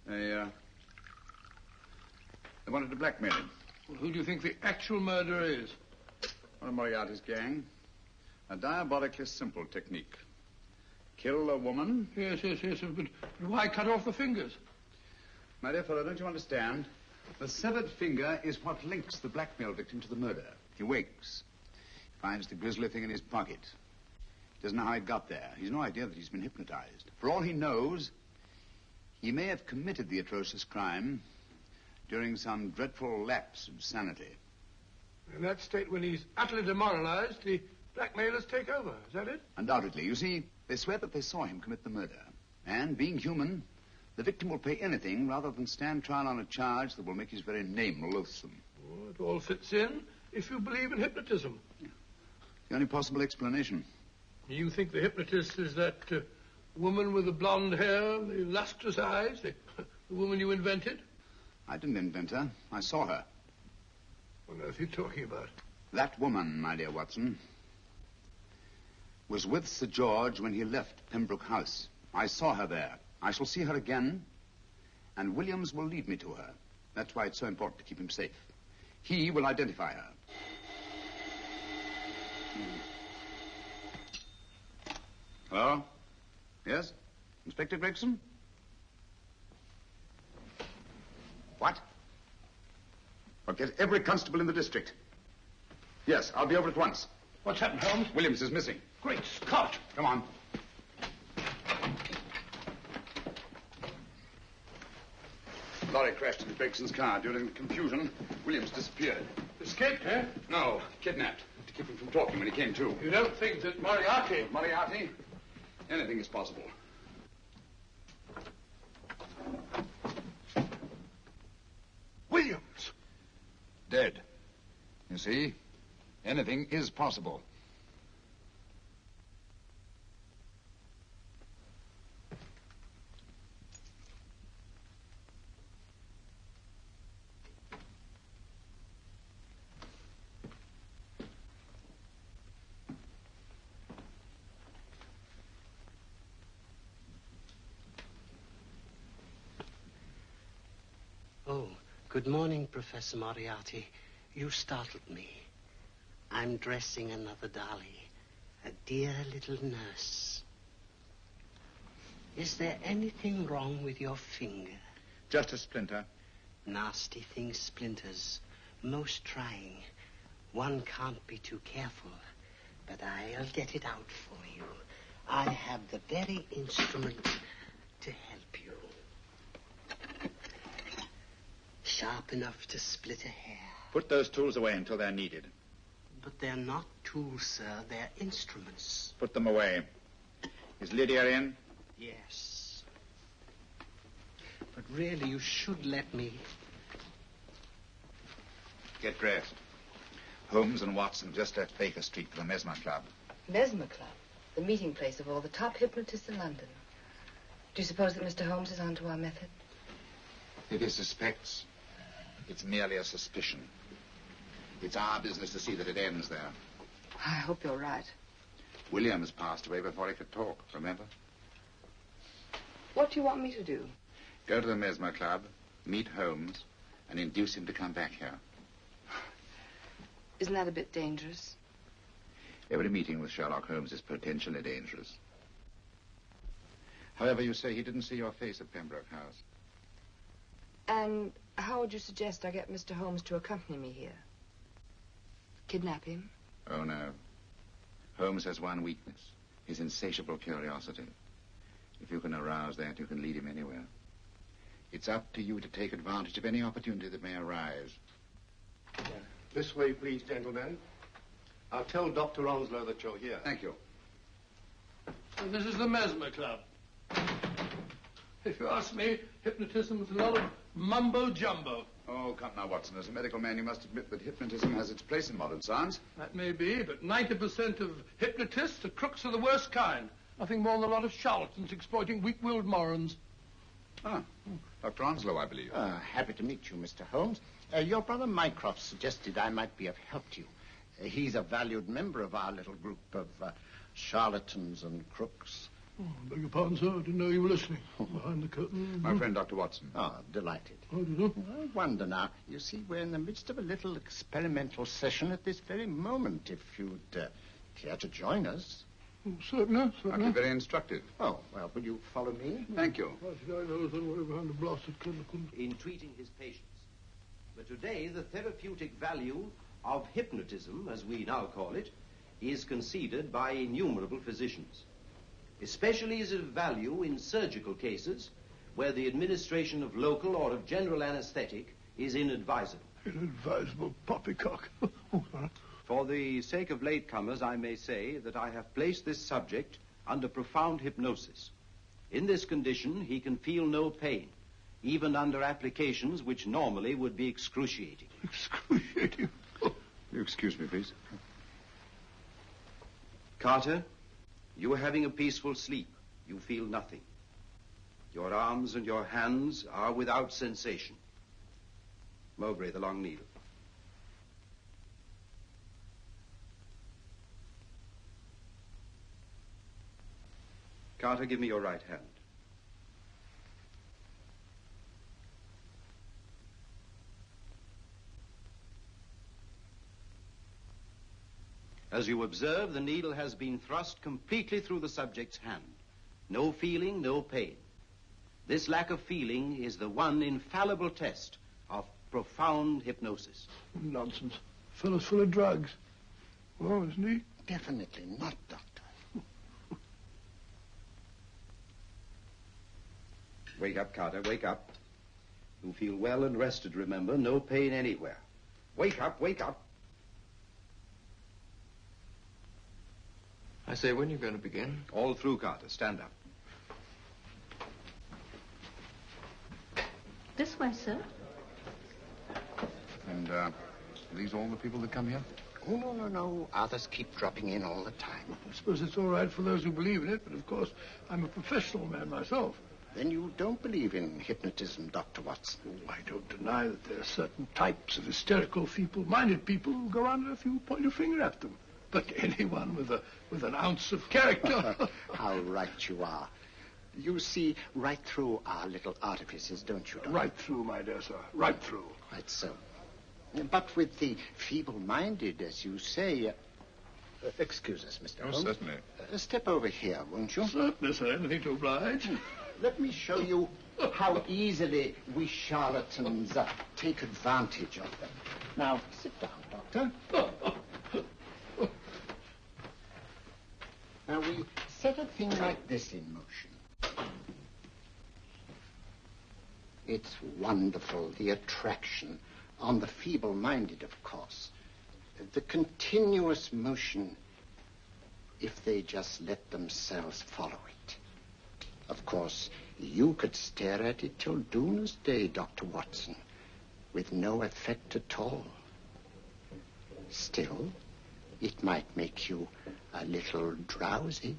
They wanted to blackmail him. Well, who do you think the actual murderer is? One of Moriarty's gang. A diabolically simple technique. Kill a woman. Yes. But why cut off the fingers? My dear fellow, don't you understand? The severed finger is what links the blackmail victim to the murder. He wakes, finds the grisly thing in his pocket. He doesn't know how it got there. He's no idea that he's been hypnotized. For all he knows, he may have committed the atrocious crime during some dreadful lapse of sanity. In that state, when he's utterly demoralized, the blackmailers take over. Is that it? Undoubtedly. You see, they swear that they saw him commit the murder. And, being human, the victim will pay anything rather than stand trial on a charge that will make his very name loathsome. Oh, it all fits in if you believe in hypnotism. The only possible explanation. You think the hypnotist is that woman with the blonde hair, the lustrous eyes, the woman you invented? I didn't invent her. I saw her. What on earth are you talking about? That woman, my dear Watson, was with Sir George when he left Pembroke House. I saw her there. I shall see her again, and Williams will lead me to her. That's why it's so important to keep him safe. He will identify her. Hello? Yes? Inspector Gregson? What? Well, get every constable in the district. Yes, I'll be over at once. What's happened, Holmes? Williams is missing. Great Scott! Come on. Lorry crashed into Gregson's car. During the confusion, Williams disappeared. Escaped, eh? No, kidnapped. To keep him from talking when he came to. You don't think that Moriarty... Moriarty? Anything is possible. Williams! Dead. You see? Anything is possible. Oh, good morning, Professor Moriarty. You startled me. I'm dressing another dolly, a dear little nurse. Is there anything wrong with your finger? Just a splinter. Nasty thing, splinters. Most trying. One can't be too careful, but I'll get it out for you. I have the very instrument to help you. Sharp enough to split a hair. Put those tools away until they're needed. But they're not tools, sir. They're instruments. Put them away. Is Lydia in? Yes. But really, you should let me. Get dressed. Holmes and Watson just left Baker Street for the Mesmer Club. Mesmer Club? The meeting place of all the top hypnotists in London. Do you suppose that Mr. Holmes is onto our method? If he suspects, it's merely a suspicion. It's our business to see that it ends there. I hope you're right. Williams passed away before he could talk, remember? What do you want me to do? Go to the Mesmer Club, meet Holmes, and induce him to come back here. Isn't that a bit dangerous? Every meeting with Sherlock Holmes is potentially dangerous. However, you say he didn't see your face at Pembroke House. And how would you suggest I get Mr. Holmes to accompany me here? Kidnap him? Oh, no. Holmes has one weakness, his insatiable curiosity. If you can arouse that, you can lead him anywhere. It's up to you to take advantage of any opportunity that may arise. This way, please, gentlemen. I'll tell Dr. Onslow that you're here. Thank you. And this is the Mesmer Club. If you ask me, hypnotism is a lot of mumbo-jumbo. Oh, come now, Watson. As a medical man, you must admit that hypnotism has its place in modern science. That may be, but 90% of hypnotists are crooks of the worst kind. Nothing more than a lot of charlatans exploiting weak-willed morons. Ah, Dr. Onslow, I believe. Happy to meet you, Mr. Holmes. Your brother Mycroft suggested I might be of help to you. He's a valued member of our little group of charlatans and crooks. Oh, beg your pardon, sir. I didn't know you were listening. Behind the curtain. My friend, Dr. Watson. Oh, delighted. How do you do? I wonder now. You see, we're in the midst of a little experimental session at this very moment. If you'd care to join us. Oh, certainly. That'd be very instructive. Oh, well, will you follow me? Thank you. In treating his patients. But today, the therapeutic value of hypnotism, as we now call it, is conceded by innumerable physicians. Especially is of value in surgical cases where the administration of local or of general anesthetic is inadvisable. Inadvisable poppycock. For the sake of latecomers, I may say that I have placed this subject under profound hypnosis. In this condition, he can feel no pain, even under applications which normally would be excruciating. Excruciating? You excuse me, please. Carter, you are having a peaceful sleep. You feel nothing. Your arms and your hands are without sensation. Mowbray, the long needle. Carter, give me your right hand. As you observe, the needle has been thrust completely through the subject's hand. No feeling, no pain. This lack of feeling is the one infallible test of profound hypnosis. Nonsense. Fellow's full of drugs. Well, isn't he? Definitely not, Doctor. Wake up, Carter, wake up. You feel well and rested, remember. No pain anywhere. Wake up, wake up. I say, when are you going to begin? All through, Carter. Stand up. This way, sir. And, are these all the people that come here? Oh, no. Others keep dropping in all the time. I suppose it's all right for those who believe in it, but of course, I'm a professional man myself. Then you don't believe in hypnotism, Dr. Watson? Oh, I don't deny that there are certain types of hysterical, feeble-minded people who go on if you point your finger at them. But anyone with an ounce of character... How right you are. You see right through our little artifices, don't you, Doctor? Right through, my dear sir. Right through. Right so. But with the feeble-minded, as you say... excuse us, Mr. Holmes. Certainly. Step over here, won't you? Certainly, sir. Anything to oblige. Let me show you how easily we charlatans take advantage of them. Now, sit down, Doctor. Now, we set a thing like this in motion. It's wonderful, the attraction on the feeble-minded, of course. The continuous motion, if they just let themselves follow it. Of course, you could stare at it till doomsday, Dr. Watson, with no effect at all. Still, it might make you a little drowsy,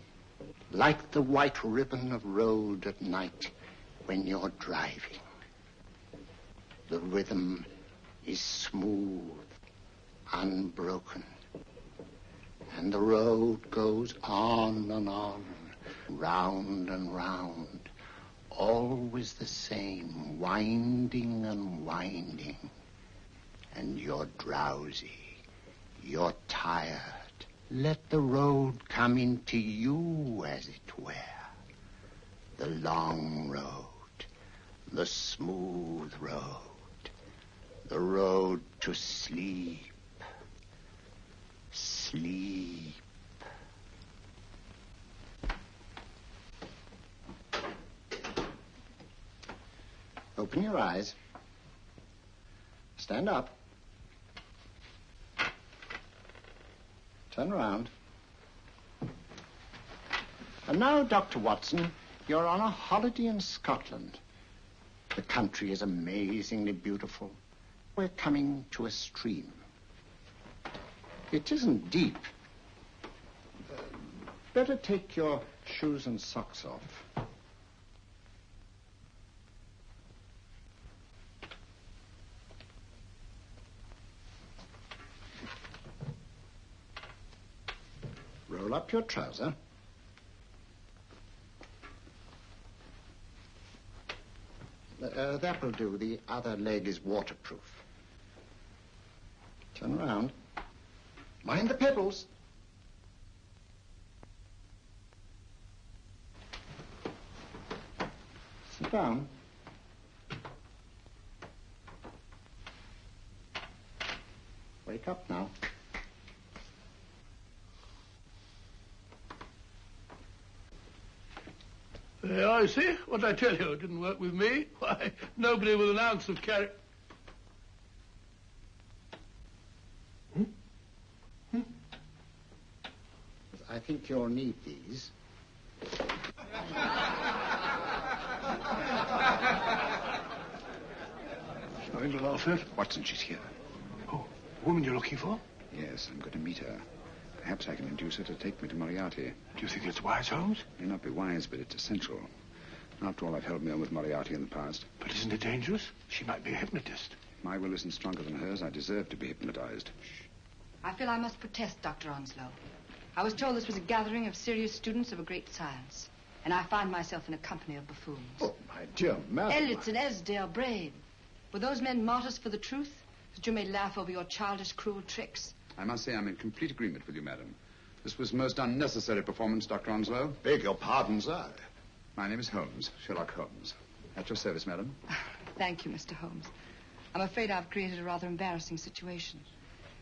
like the white ribbon of road at night when you're driving. The rhythm is smooth, unbroken, and the road goes on and on, round and round, always the same, winding and winding. And you're drowsy, you're tired. Let the road come into you, as it were. The long road, the smooth road, the road to sleep. Sleep. Open your eyes. Stand up. Turn around. And now, Dr. Watson, you're on a holiday in Scotland. The country is amazingly beautiful. We're coming to a stream. It isn't deep. Better take your shoes and socks off. Roll up your trouser. That will do. The other leg is waterproof. Turn around. Mind the pebbles. Sit down. Wake up now. I see. What I tell you, it didn't work with me. Why, nobody with an ounce of character. I think you'll need these. Nothing to laugh at. Watson, she's here. Oh, the woman you're looking for? Yes, I'm going to meet her. Perhaps I can induce her to take me to Moriarty. Do you think it's wise, Holmes? It may not be wise, but it's essential. After all, I've held me on with Moriarty in the past. But isn't it dangerous? She might be a hypnotist. My will isn't stronger than hers. I deserve to be hypnotized. I feel I must protest, Dr. Onslow. I was told this was a gathering of serious students of a great science, and I find myself in a company of buffoons. Oh, my dear madam. Elliot's and Esdale Braid. Were those men martyrs for the truth, that you may laugh over your childish, cruel tricks? I must say I'm in complete agreement with you, madam. This was most unnecessary performance, Dr. Onslow. Beg your pardon, sir. My name is Holmes, Sherlock Holmes. At your service, madam. Thank you, Mr. Holmes. I'm afraid I've created a rather embarrassing situation.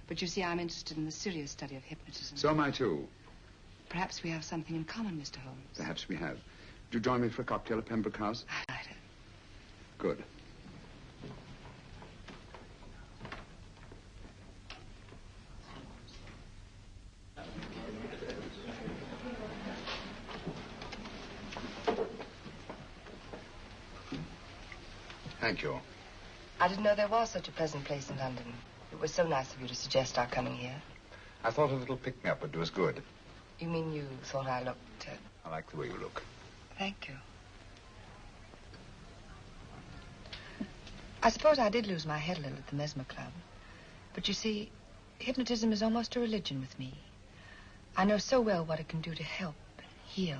But you see, I'm interested in the serious study of hypnotism. So am I, too. Perhaps we have something in common, Mr. Holmes. Perhaps we have. Would you join me for a cocktail at Pembroke House? I'd like it. Good. Thank you. I didn't know there was such a pleasant place in London. It was so nice of you to suggest our coming here. I thought a little pick-me-up would do us good. You mean you thought I looked... I like the way you look. Thank you. I suppose I did lose my head a little at the Mesmer Club. But you see, hypnotism is almost a religion with me. I know so well what it can do to help and heal.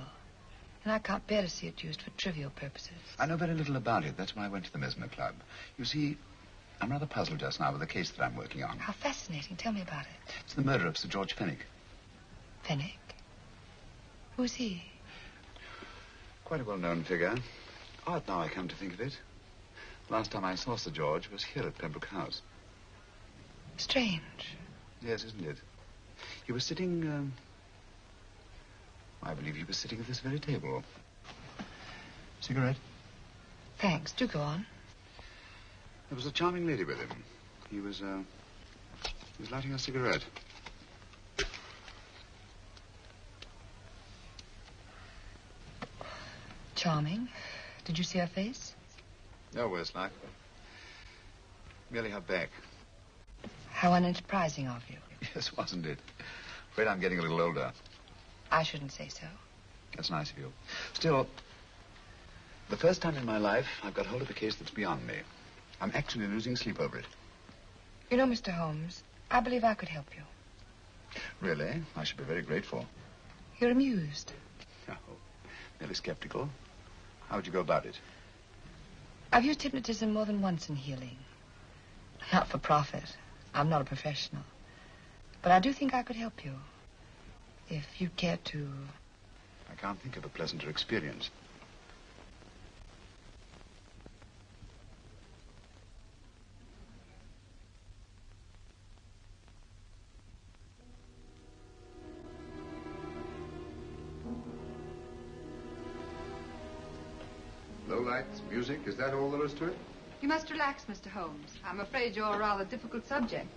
And I can't bear to see it used for trivial purposes. I know very little about it. That's why I went to the Mesmer Club. You see, I'm rather puzzled just now with the case that I'm working on. How fascinating. Tell me about it. It's the murder of Sir George Fenwick. Fenwick? Who's he? Quite a well-known figure. Odd now I come to think of it. Last time I saw Sir George was here at Pembroke House. Strange. Yes, isn't it? He was sitting, I believe he was sitting at this very table. Cigarette? Thanks. Do go on. There was a charming lady with him. He was lighting a cigarette. Charming. Did you see her face? No worse luck. Merely her back. How unenterprising of you. Yes, wasn't it? Afraid I'm getting a little older. I shouldn't say so. That's nice of you. Still, the first time in my life, I've got hold of a case that's beyond me. I'm actually losing sleep over it. You know, Mr. Holmes, I believe I could help you. Really? I should be very grateful. You're amused. No, merely skeptical. How would you go about it? I've used hypnotism more than once in healing. Not for profit. I'm not a professional. But I do think I could help you. If you'd care to... I can't think of a pleasanter experience. Low lights, music, is that all there is to it? You must relax, Mr. Holmes. I'm afraid you're a rather difficult subject.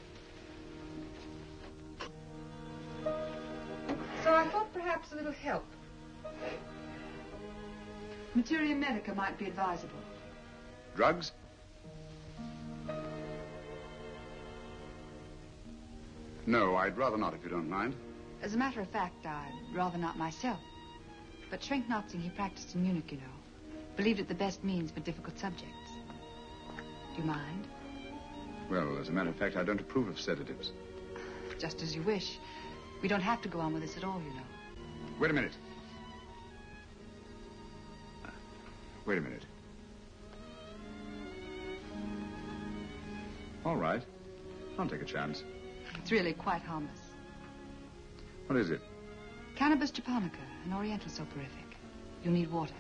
So I thought perhaps a little help. Materia medica might be advisable. Drugs? No, I'd rather not, if you don't mind. As a matter of fact, I'd rather not myself. But Schrenk-Notzing, he practiced in Munich, you know. Believed it the best means for difficult subjects. Do you mind? Well, as a matter of fact, I don't approve of sedatives. Just as you wish. We don't have to go on with this at all, you know. Wait a minute. Wait a minute. All right. I'll take a chance. It's really quite harmless. What is it? Cannabis japonica, an oriental soporific. You'll need water.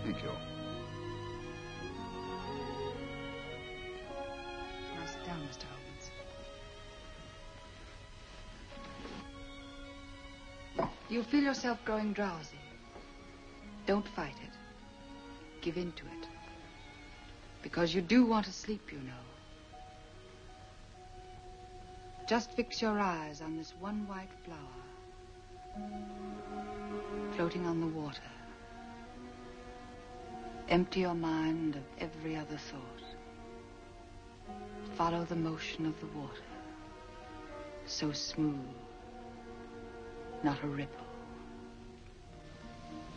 Thank you. Now sit down, Mr. Holmes. You'll feel yourself growing drowsy. Don't fight it. Give in to it. Because you do want to sleep, you know. Just fix your eyes on this one white flower floating on the water. Empty your mind of every other thought. Follow the motion of the water. So smooth. Not a ripple.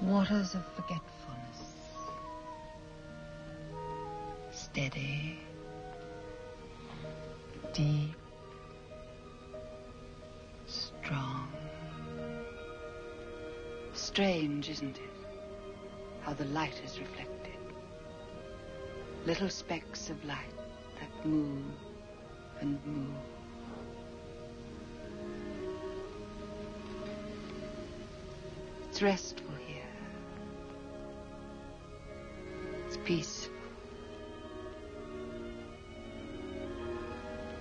Waters of forgetfulness. Steady. Deep. Strong. Strange, isn't it? How the light is reflected. Little specks of light that move and move. It's restful here. It's peaceful.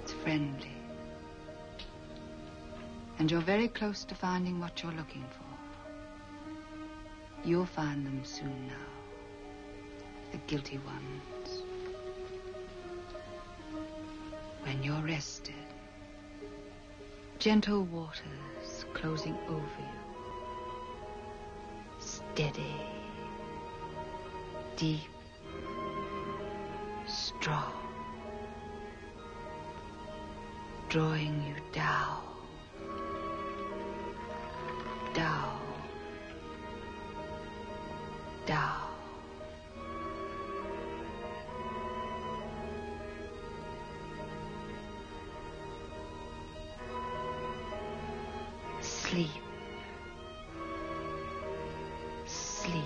It's friendly. And you're very close to finding what you're looking for. You'll find them soon now. The guilty ones. When you're rested, gentle waters closing over you. Steady, deep, strong, drawing you down, down, down. Sleep. Sleep.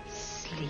Sleep.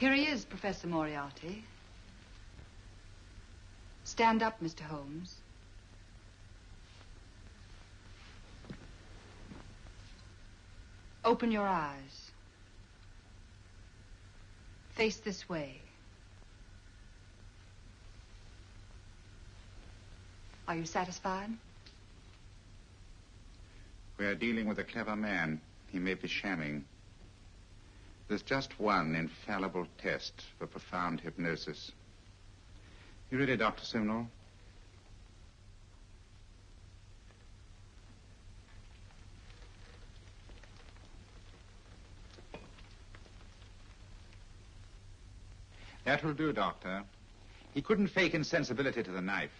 Here he is, Professor Moriarty. Stand up, Mr. Holmes. Open your eyes. Face this way. Are you satisfied? We are dealing with a clever man. He may be shamming. There's just one infallible test for profound hypnosis. You ready, Dr. Simnel? That will do, Doctor. He couldn't fake insensibility to the knife.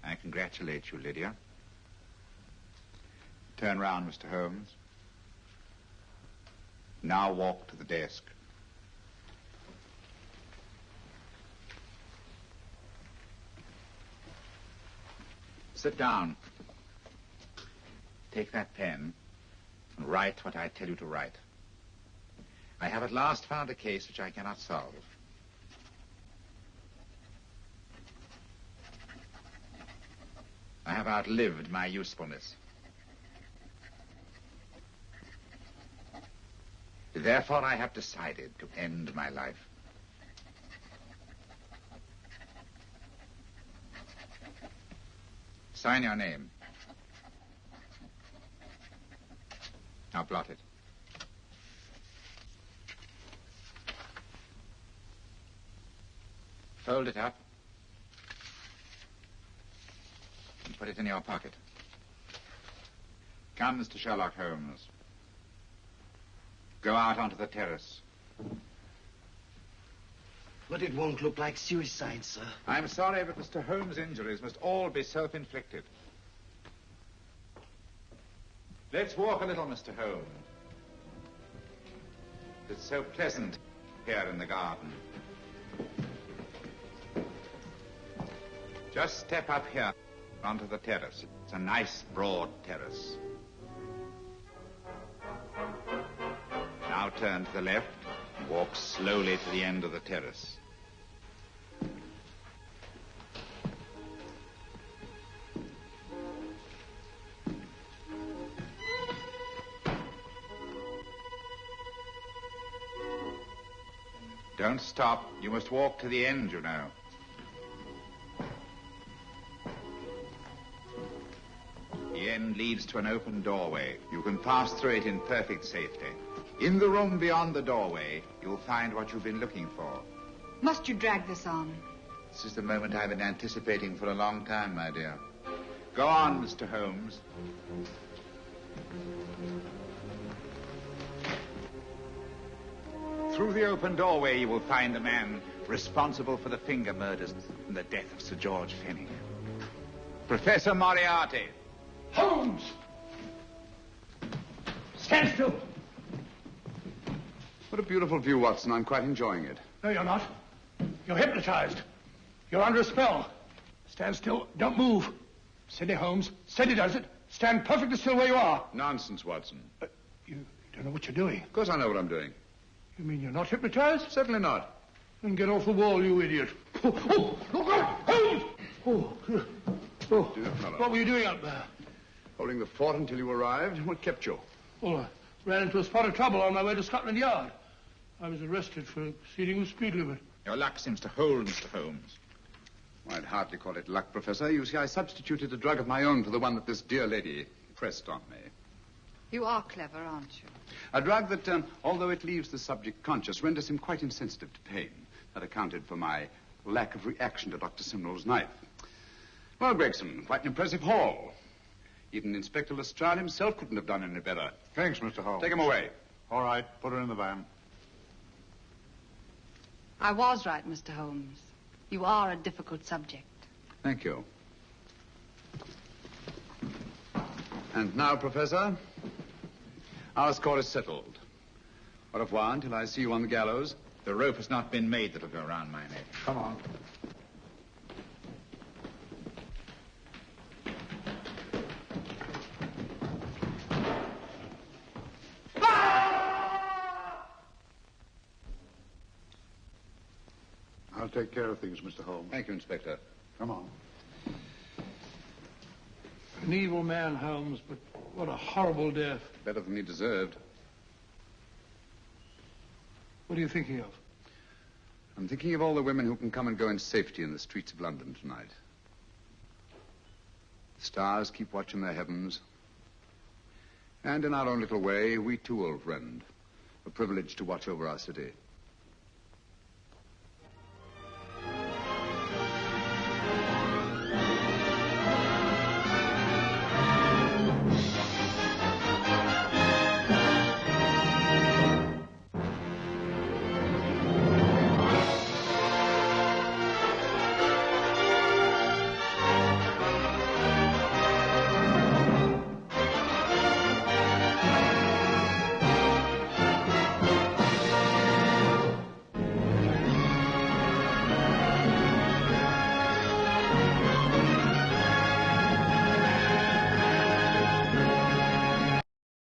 I congratulate you, Lydia. Turn round, Mr. Holmes. Now walk to the desk. Sit down. Take that pen and write what I tell you to write. I have at last found a case which I cannot solve. I have outlived my usefulness. Therefore, I have decided to end my life. Sign your name. Now blot it. Fold it up and put it in your pocket. Come, Mr. Sherlock Holmes. Go out onto the terrace. But it won't look like suicide, sir. I'm sorry, but Mr. Holmes' injuries must all be self-inflicted. Let's walk a little, Mr. Holmes. It's so pleasant here in the garden. Just step up here onto the terrace. It's a nice, broad terrace. Now turn to the left and walk slowly to the end of the terrace. Don't stop. You must walk to the end, you know. The end leads to an open doorway. You can pass through it in perfect safety. In the room beyond the doorway, you'll find what you've been looking for. Must you drag this on? This is the moment I've been anticipating for a long time, my dear. Go on, Mr. Holmes. Through the open doorway, you will find the man responsible for the finger murders and the death of Sir George Fenning. Professor Moriarty. Holmes! Stand still. What a beautiful view, Watson. I'm quite enjoying it. No, you're not. You're hypnotized. You're under a spell. Stand still. Don't move. Steady, Holmes. Steady does it. Stand perfectly still where you are. Nonsense, Watson. You don't know what you're doing. Of course I know what I'm doing. You mean you're not hypnotized? Certainly not. Then get off the wall, you idiot. Oh, look out! Holmes! Oh, Dear fellow. What were you doing up there? Holding the fort until you arrived. What kept you? Well, I ran into a spot of trouble on my way to Scotland Yard. I was arrested for exceeding the speed limit. Your luck seems to hold, Mr. Holmes. I'd hardly call it luck, Professor. You see, I substituted a drug of my own for the one that this dear lady pressed on me. You are clever, aren't you? A drug that, although it leaves the subject conscious, renders him quite insensitive to pain. That accounted for my lack of reaction to Dr. Simnel's knife. Well, Gregson, quite an impressive haul. Even Inspector Lestrade himself couldn't have done any better. Thanks, Mr. Holmes. Take him away. All right, put her in the van. I was right, Mr. Holmes. You are a difficult subject. Thank you. And now, Professor, our score is settled. Au revoir until I see you on the gallows. The rope has not been made that'll go around my neck. Come on. I'll take care of things, Mr. Holmes. Thank you, Inspector. Come on. An evil man, Holmes, but what a horrible death. Better than he deserved. What are you thinking of? I'm thinking of all the women who can come and go in safety in the streets of London tonight. The stars keep watch in their heavens. And in our own little way, we too, old friend, are privileged to watch over our city.